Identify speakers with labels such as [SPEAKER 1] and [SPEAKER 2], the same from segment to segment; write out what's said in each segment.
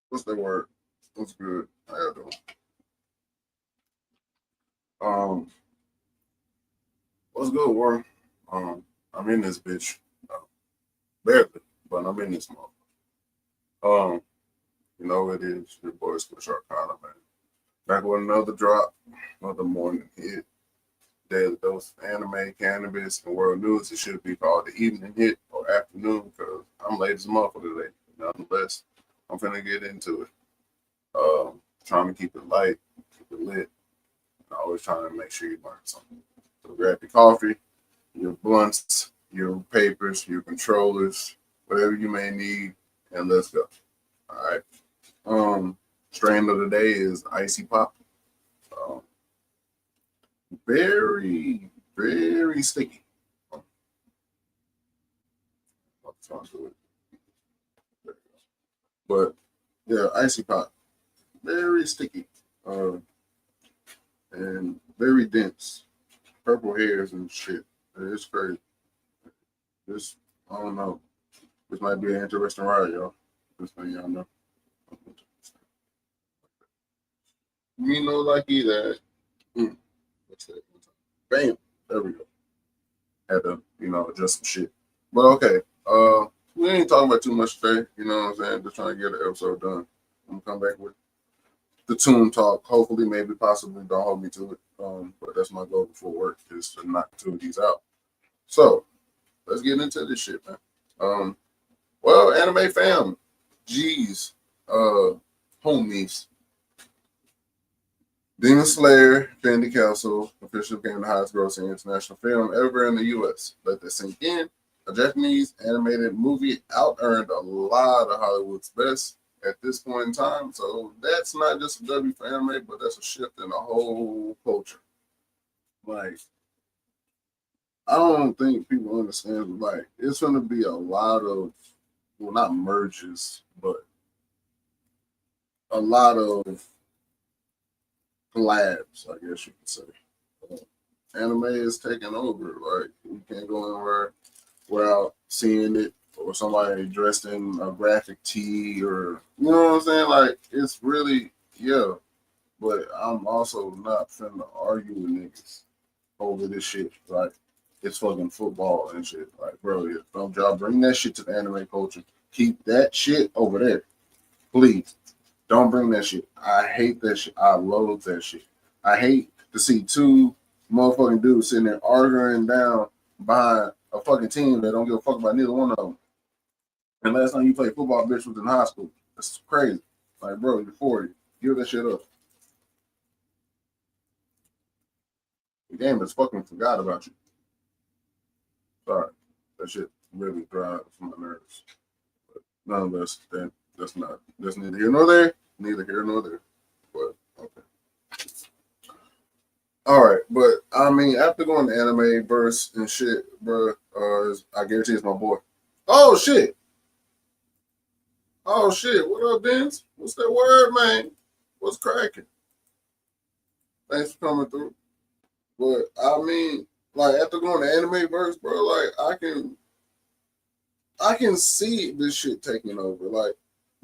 [SPEAKER 1] What's that word? What's good? How you doing? Um, what's good, Warren? I'm in this bitch. Uh, Barely, but I'm in this month. Um, you know it is your boy Squish Arcana, man. Back with another drop, another morning hit. Daily dose of anime, cannabis, and world news. It should be called the evening hit or afternoon because I'm late as a motherfucker today. Nonetheless, I'm finna get into it. Trying to keep it light, keep it lit. Always trying to make sure you learn something. So grab your coffee, your blunts, your papers, your controllers, whatever you may need, and let's go. All right. Strain of the day is icy pop. Um, very, very sticky. Um, but yeah, icy pop, very sticky, uh, and very dense. Purple hairs and shit. It's crazy. This I don't know. This might be an interesting ride, y'all. This thing y'all know. Me no lucky that. What's that? Bam. There we go. Had to, adjust some shit. But okay. We ain't talking about too much today. You know what I'm saying? Just trying to get the episode done. I'm gonna come back with the tune talk. Hopefully, maybe, possibly, don't hold me to it. But that's my goal before work is to knock two of these out. So let's get into this shit, man. Um, well, anime fam, G's, homies. Demon Slayer, Candy Castle officially became the highest grossing international film ever in the U.S. Let that sink in. A Japanese animated movie out earned a lot of Hollywood's best at this point in time. So that's not just a W for anime, but that's a shift in the whole culture. Like, I don't think people understand. Like, it's going to be a lot of, well, not merges, but a lot of collabs, I guess you could say. Anime is taking over. Like, you can't go anywhere without seeing it or somebody dressed in a graphic tee or, you know what I'm saying? Like, it's really, yeah. But I'm also not finna argue with niggas over this shit. Like, it's fucking football and shit. Like, bro, don't y'all bring that shit to the anime culture. Keep that shit over there. Please. Don't bring that shit. I hate that shit. I loathe that shit. I hate to see two motherfucking dudes sitting there arguing down behind a fucking team that don't give a fuck about neither one of them. And last time you played football, bitch, was in high school. That's crazy. Like, bro, you're 40. Give that shit up. The game has fucking forgot about you. Sorry. That shit really drives my nerves. But nonetheless, that's neither here nor there. Neither here nor there. But okay. All right, but I mean, after going to anime verse and shit, bro, I guarantee it's my boy. Oh shit! Oh shit! What up, Vince? What's that word, man? What's cracking? Thanks for coming through. But I mean, like after going to anime verse, bro, like I can see this shit taking over. Like,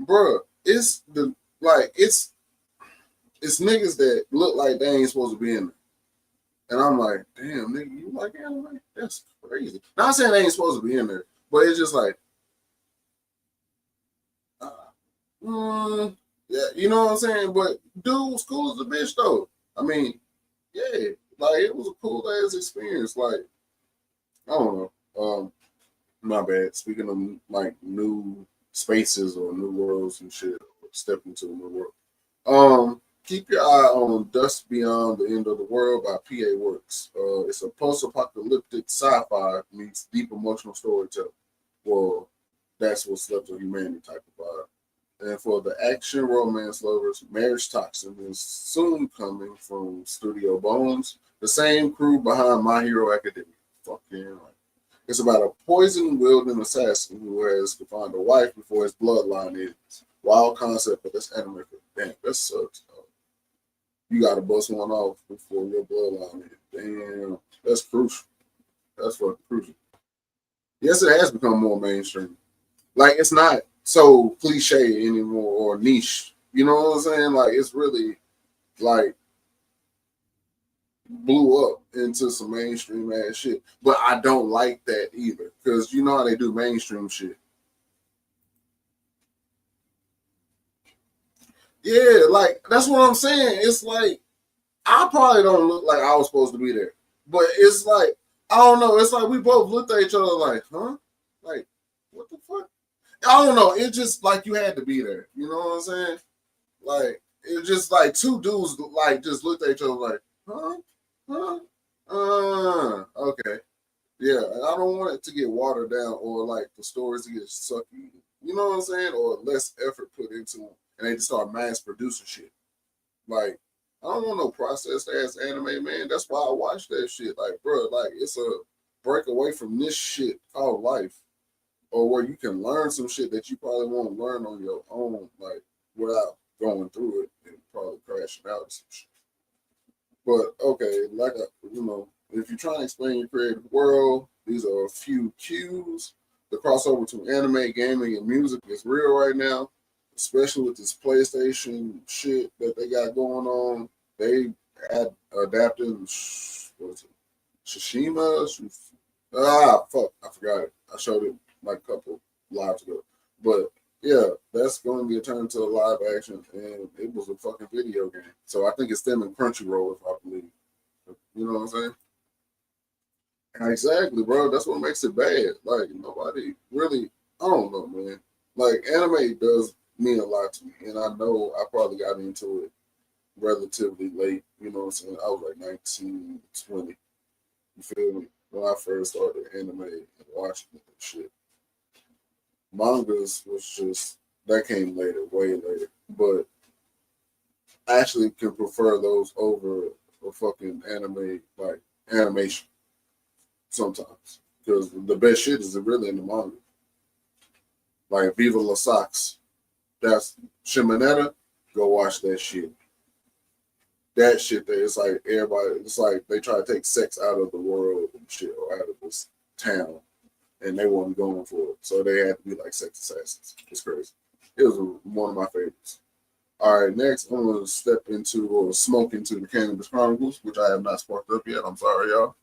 [SPEAKER 1] bro, it's the like it's niggas that look like they ain't supposed to be in there. And I'm like, damn, nigga, you like anime? That's crazy. Not saying they ain't supposed to be in there, but it's just like, uh, yeah, you know what I'm saying? But dude, school is a bitch though. I mean, yeah, like it was a cool ass experience. Like, I don't know. My bad. Speaking of like new spaces or new worlds and shit, step into a new world. Keep your eye on Dust Beyond the End of the World by PA Works. It's a post-apocalyptic sci-fi meets deep emotional storytelling. Well, that's what's left of humanity type of vibe. And for the action romance lovers, Marriage Toxin is soon coming from Studio Bones, the same crew behind My Hero Academia. Fucking right. It's about a poison-wielding assassin who has to find a wife before his bloodline ends. Wild concept, but that's anime. Damn, that sucks. You got to bust one off before your bloodline ends. Damn, that's crucial. That's fucking crucial. Yes, it has become more mainstream. Like, it's not so cliche anymore or niche. You know what I'm saying? Like it's really like blew up into some mainstream ass shit. But I don't like that either because you know how they do mainstream shit. Yeah, like that's what I'm saying. It's like I probably don't look like I was supposed to be there, but it's like I don't know. It's like we both looked at each other like, huh? Like what the fuck? I don't know. It's just like you had to be there. You know what I'm saying? Like it just like two dudes like just looked at each other like, huh? Huh? Okay. Yeah, and I don't want it to get watered down or like the stories to get sucky. You know what I'm saying? Or less effort put into them, and they just start mass producing shit. Like I don't want no processed ass anime, man. That's why I watch that shit. Like, bro, like it's a break away from this shit called life, or where you can learn some shit that you probably won't learn on your own, like without going through it and probably crashing out or some shit. But okay, like if you're trying to explain your creative world, these are a few cues. The crossover to anime, gaming, and music is real right now, especially with this PlayStation shit that they got going on. They had adapted what was it? Shishima. Fuck, I forgot it. I showed it like a couple lives ago. But yeah, that's going to be a turn to a live action, and it was a fucking video game. So I think it's them and Crunchyroll, if I believe. You know what I'm saying? Exactly, bro. That's what makes it bad. Like nobody really. I don't know, man. Like anime does mean a lot to me, and I know I probably got into it relatively late. You know what I'm saying? I was like 19, 20. You feel me? When I first started anime and watching it and shit. Mangas was just that came later, way later. But I actually can prefer those over a fucking anime like animation sometimes. Because the best shit is really in the manga. Like Viva La Sox. That's Shimonetta, go watch that shit. That shit there, it's like everybody, it's like they try to take sex out of the world and shit or out of this town and they weren't going for it. So they had to be like sex assassins. It's crazy. It was one of my favorites. All right, next I'm gonna step into or smoke into the Cannabis Chronicles, which I have not sparked up yet. I'm sorry, y'all.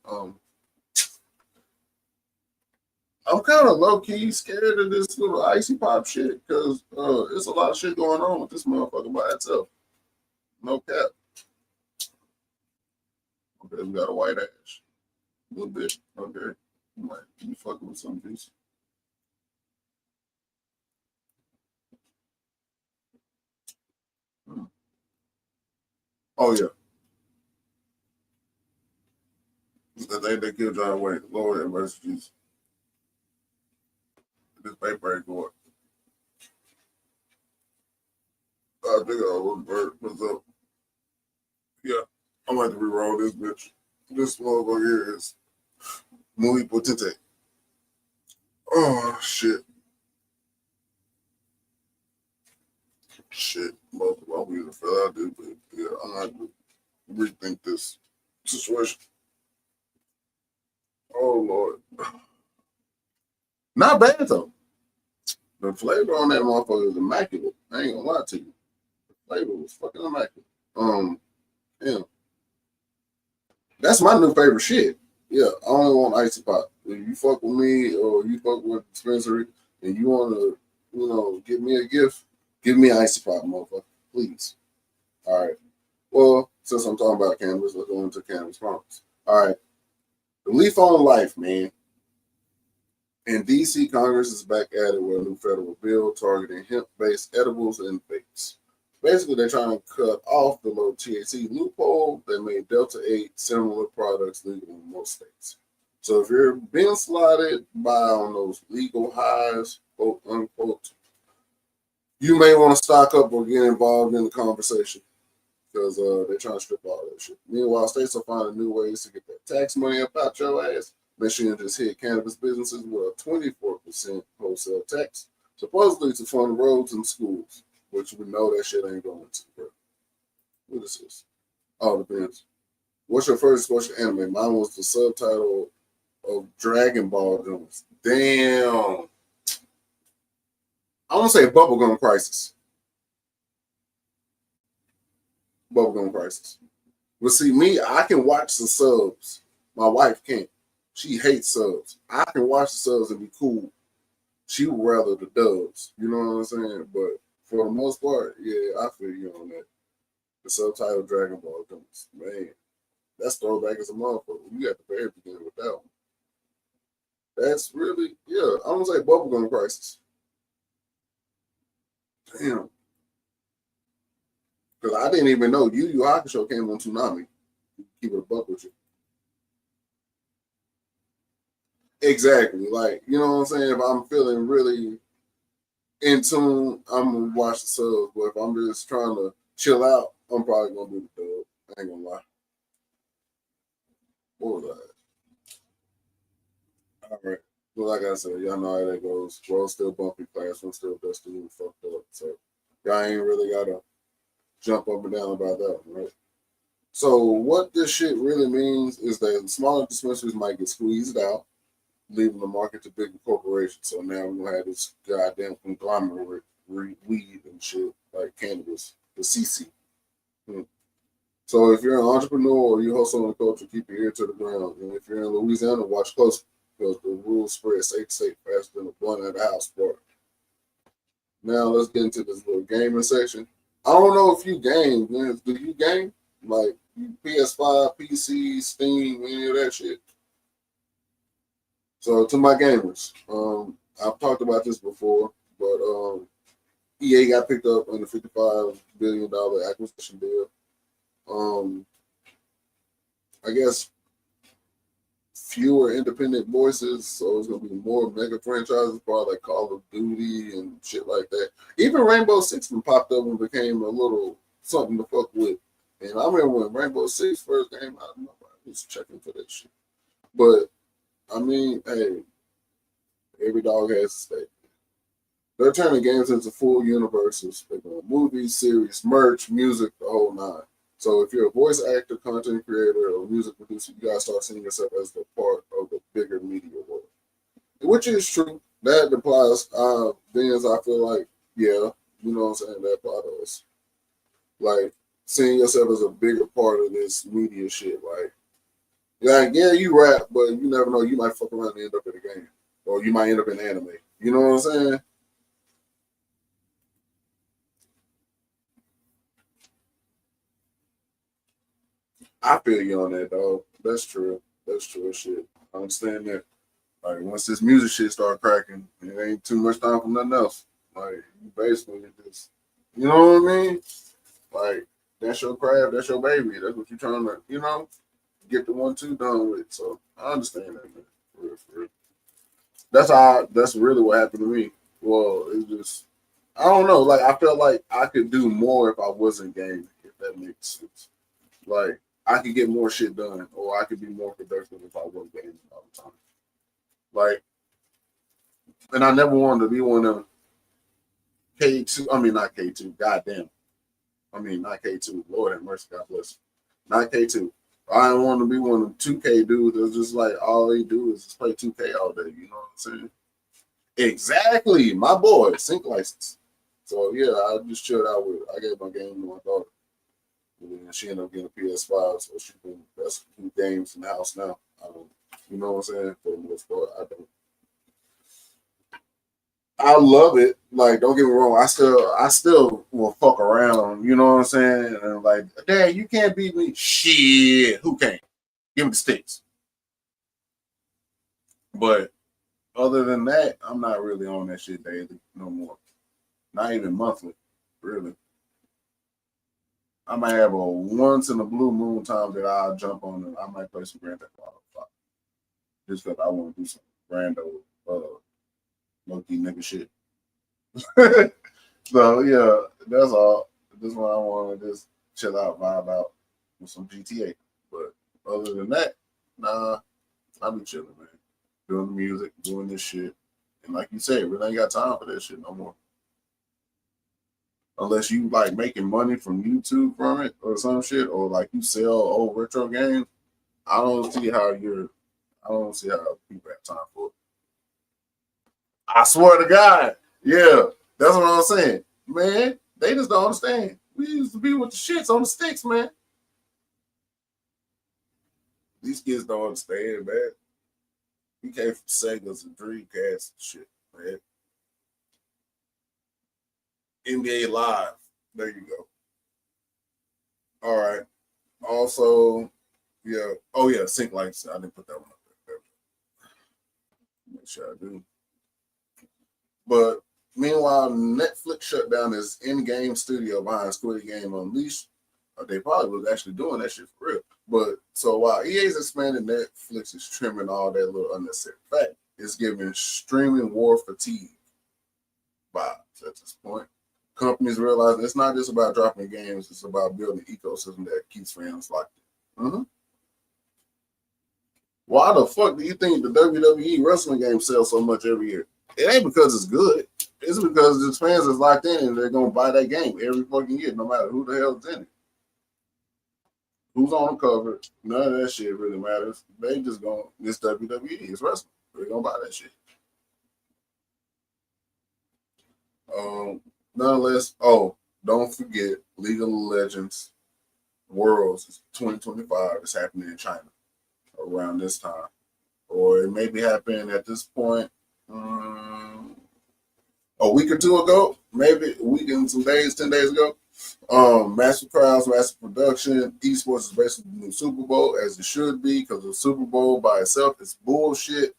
[SPEAKER 1] I'm kind of low key scared of this little icy pop shit because it's a lot of shit going on with this motherfucker by itself. No cap. Okay, we got a white ash. A little bit. Okay. Might be fucking with some piece. Oh yeah. The day they killed John Wayne. Lord have mercy, Jesus. This paper ain't going. I think I was bird. What's up? Yeah. I'm gonna have to re-roll this bitch. This motherfucker here is muy potente. Oh shit. Shit. Most of my weed are fell out there, but yeah, I'm gonna have to rethink this situation. Oh Lord. Not bad though. The flavor on that motherfucker is immaculate. I ain't gonna lie to you. The flavor was fucking immaculate. Yeah. That's my new favorite shit. Yeah, I only want icy pop. If you fuck with me or you fuck with dispensary and you wanna, give me a gift, give me icy pop, motherfucker. Please. All right. Well, since I'm talking about cannabis, let's go into cannabis farms. All right. The leaf on life, man. In DC, Congress is back at it with a new federal bill targeting hemp-based edibles and vapes. Basically, they're trying to cut off the low THC loophole that made Delta 8 similar products legal in most states. So if you're being slotted by on those legal highs, quote unquote, you may want to stock up or get involved in the conversation because they're trying to strip all that shit. Meanwhile, states are finding new ways to get that tax money up out your ass. Michigan just hit cannabis businesses with a 24% wholesale tax, supposedly to fund roads and schools, which we know that shit ain't going to. Bro. What is this? Oh, depends. What's your first question anime? Mine was the subtitle of Dragon Ball Jones. Damn. I gonna say bubblegum crisis. Bubblegum crisis. But see, me, I can watch the subs. My wife can't. She hates subs. I can watch the subs and be cool. She would rather the dubs. You know what I'm saying? But for the most part, yeah, I feel you on that. The subtitle Dragon Ball comes, man. That's throwback as a motherfucker. You got the very beginning with that one. That's really, yeah, I'm gonna say bubblegum crisis. Damn. Because I didn't even know Yu Yu Hakusho came on Toonami. Keep it a buck with you. Exactly. Like, you know what I'm saying? If I'm feeling really in tune, I'm gonna watch the subs. But if I'm just trying to chill out, I'm probably gonna do the dub. I ain't gonna lie. What was that? All right. Well, like I said, y'all know how that goes. World's still bumpy, classroom still dusty and fucked up. So y'all ain't really gotta jump up and down about that one, right? So what this shit really means is that smaller dispensaries might get squeezed out, leaving the market to bigger corporations. So now we're gonna have this goddamn conglomerate weed and shit like cannabis, the CC. So if you're an entrepreneur or you hustle in the culture, keep your ear to the ground. And if you're in Louisiana, watch closely because the rules spread safe faster than a blunt at a house party. Now let's get into this little gaming section. I don't know if you game, man. Do you game? Like PS5, PC, Steam, any of that shit? So to my gamers, I've talked about this before, but EA got picked up on the $55 billion acquisition deal. I guess fewer independent voices, so it's gonna be more mega franchises, probably like Call of Duty and shit like that. Even Rainbow Six popped up and became a little something to fuck with. And I remember when Rainbow Six first came out, nobody was checking for that shit. But I mean, hey, every dog has a stake. They're turning games into full universes. They're going movies, series, merch, music, the whole nine. So if you're a voice actor, content creator, or music producer, you gotta start seeing yourself as the part of the bigger media world. Which is true. That applies. Then I feel like, yeah, you know what I'm saying, that applies to us. Like seeing yourself as a bigger part of this media shit. Like, yeah, you rap, but you never know. You might fuck around and end up in a game. Or you might end up in anime. You know what I'm saying? I feel you on that, dog. That's true. That's true shit. I understand that. Like once this music shit start cracking, it ain't too much time for nothing else. Like you basically just, you know what I mean? Like that's your craft, that's your baby. That's what you're trying to, get the 1-2 done with. So I understand that, man. For real. That's really what happened to me. Well, it's just I don't know. Like I felt like I could do more if I wasn't gaming, if that makes sense. Like I could get more shit done, or I could be more productive if I wasn't gaming all the time. Like, and I never wanted to be one of them K2. I mean, not K2. Goddamn. I mean, not K2. Lord have mercy. God bless. Not K2. I don't want to be one of them 2K dudes that's just like all they do is just play 2K all day. You know what I'm saying? Exactly. My boy, sync license. So yeah, I just chilled out with it. I gave my game to my daughter. And then she ended up getting a PS5, so she can that's two games in the house now. I don't, you know what I'm saying? For the most part, I don't. I love it. Like, don't get me wrong. I still will fuck around. You know what I'm saying? And like, Dad, you can't beat me. Shit, who can? Give me the sticks. But other than that, I'm not really on that shit daily no more. Not even monthly, really. I might have a once in a blue moon time that I'll jump on and I might play some Grand Theft Auto 5. Just because I want to do some rando, low key nigga shit. So yeah, that's all. This one I want to just chill out, vibe out with some GTA. But other than that, nah, I be chilling, man. Doing the music, doing this shit. And like you said, really ain't got time for that shit no more. Unless you like making money from YouTube from it or some shit, or like you sell old retro games. I don't see how I don't see how people have time for it. I swear to God, yeah. That's what I'm saying. Man, they just don't understand. We used to be with the shits on the sticks, man. These kids don't understand, man. We came from Segas and Dreamcast and shit, man. NBA Live. There you go. All right. Also, yeah. Oh, yeah. Sync Lights. I didn't put that one up there. Make sure I do. But meanwhile, Netflix shut down its in-game studio behind Squid Game Unleashed. They probably was actually doing that shit for real. But so while EA's expanding, Netflix is trimming all that little unnecessary fat. It's giving streaming war fatigue vibes at this point. Companies realize it's not just about dropping games, it's about building an ecosystem that keeps fans locked in. Mm-hmm. Why the fuck do you think the WWE wrestling game sells so much every year? It ain't because it's good. It's because the fans is locked in and they're gonna buy that game every fucking year, no matter who the hell's in it. Who's on the cover? None of that shit really matters. They just gonna this WWE is wrestling. They're gonna buy that shit. Nonetheless, don't forget League of Legends Worlds 2025 is happening in China around this time. Or it may be happening at this point a week or two ago, maybe a week and some days, 10 days ago. Massive crowds, massive production. Esports is basically the new Super Bowl, as it should be, because the Super Bowl by itself is bullshit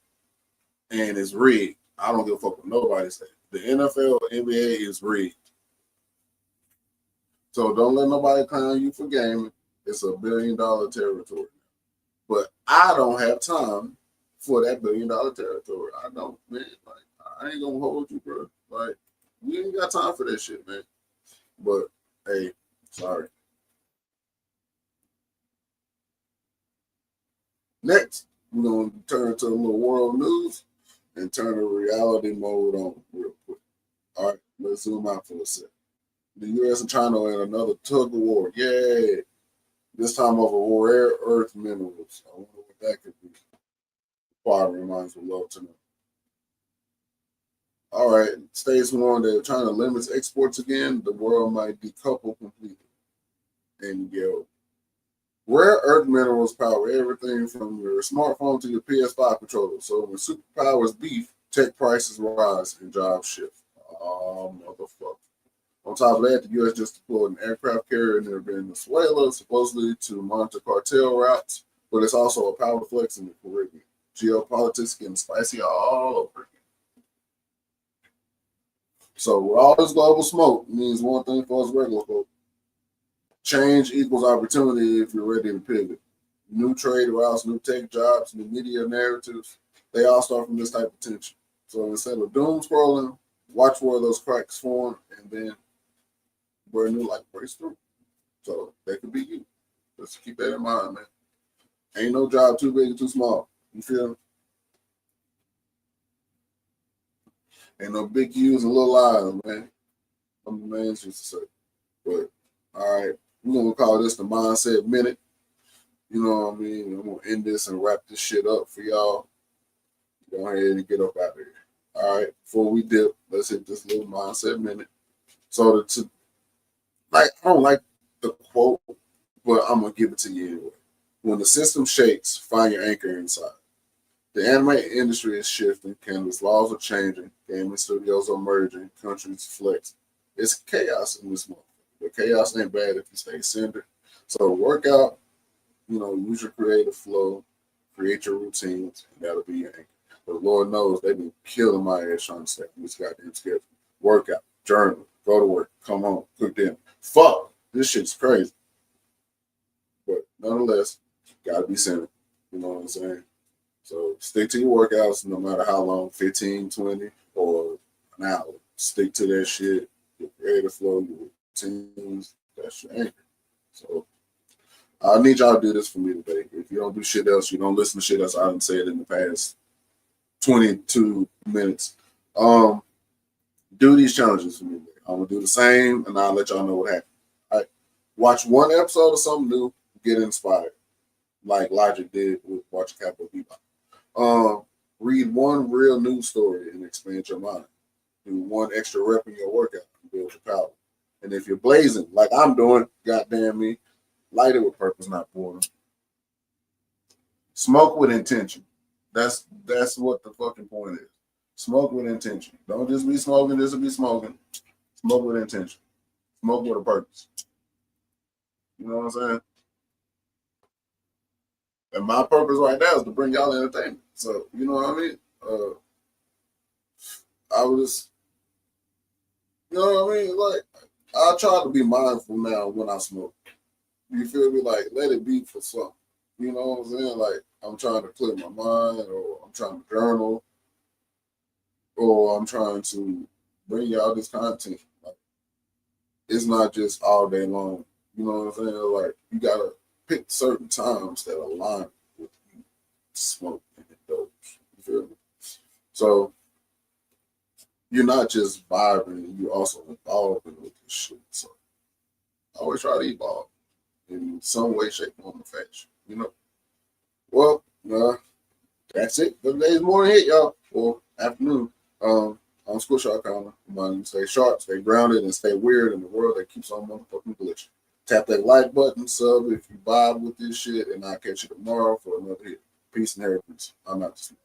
[SPEAKER 1] and it's rigged. I don't give a fuck what nobody says. The NFL, NBA is rigged. So don't let nobody clown you for gaming. It's $1 billion territory. But I don't have time for that $1 billion territory. I don't, man. Like, I ain't gonna hold you, bro. Like, we ain't got time for that shit, man. But hey, sorry. Next, we're gonna turn to a little world news and turn the reality mode on real quick. All right, let's zoom out for a second. The U.S. and China are in another tug of war. Yay! This time over rare earth minerals. I wonder what that could be. Inquiring minds would love to know. All right, states warn that China limits exports again, the world might decouple completely. And rare earth minerals power everything from your smartphone to your PS5 controller. So when superpowers beef, tech prices rise and jobs shift. Oh, motherfucker. On top of that, the U.S. just deployed an aircraft carrier near Venezuela, supposedly to monitor cartel routes, but it's also a power flex in the Caribbean. Geopolitics getting spicy all over again. So with all this global smoke, means one thing for us regular folk. Change equals opportunity if you're ready to pivot. New trade routes, new tech jobs, new media narratives, they all start from this type of tension. So instead of doom scrolling, watch where those cracks form and then where a new light breaks through. So that could be you. Let's keep that in mind, man. Ain't no job too big or too small. You feel me? Ain't no big U's and little I's, man. I'm the man used to say. But all right, we're gonna call this the mindset minute. You know what I mean? I'm gonna end this and wrap this shit up for y'all. Go ahead and get up out of here. All right, before we dip, let's hit this little mindset minute. So I don't like the quote, but I'm gonna give it to you anyway. When the system shakes, find your anchor inside. The anime industry is shifting, cannabis laws are changing, gaming studios are merging, countries flex. It's chaos in this moment. But chaos ain't bad if you stay centered. So work out, use your creative flow, create your routines, and that'll be your anchor. But Lord knows they've been killing my ass trying to stay on this goddamn schedule. Workout, journal, go to work, come home, cook dinner. Fuck, this shit's crazy. But nonetheless, gotta be centered. You know what I'm saying? So stick to your workouts no matter how long, 15, 20, or an hour. Stick to that shit. Your creative flow, your routines, that's your anchor. So I need y'all to do this for me today. If you don't do shit else, you don't listen to shit else I done said in the past 22 minutes. Do these challenges for me today. I'm gonna do the same and I'll let y'all know what happened. All right. Watch one episode of something new, get inspired. Like Logic did with watching Capital Bebop. Read one real news story and expand your mind. do one extra rep in your workout and build your power. And if you're blazing, like I'm doing, goddamn me, light it with purpose, not boredom. Smoke with intention. That's what the fucking point is. Smoke with intention. Don't just be smoking just to be smoking. Smoke with intention. Smoke with a purpose. You know what I'm saying? And my purpose right now is to bring y'all entertainment. So, you know what I mean? I was, you know what I mean? Like, I try to be mindful now when I smoke. You feel me? Like, let it be for something. You know what I'm saying? Like, I'm trying to clear my mind, or I'm trying to journal, or I'm trying to bring y'all this content. Like, it's not just all day long. You know what I'm saying? Like, you gotta pick certain times that align with you smoke and indulge. You feel me? So you're not just vibing, you also evolving with this shit. So I always try to evolve in some way, shape, form, or fashion. You know? Well, that's it for today's morning hit, y'all, or afternoon. I'm Squish Arcana. Remind you to stay sharp, stay grounded, and stay weird in the world that keeps on motherfucking glitching. Tap that like button, sub if you vibe with this shit, and I'll catch you tomorrow for another hit. Peace and hair, peace. I'm out to sleep.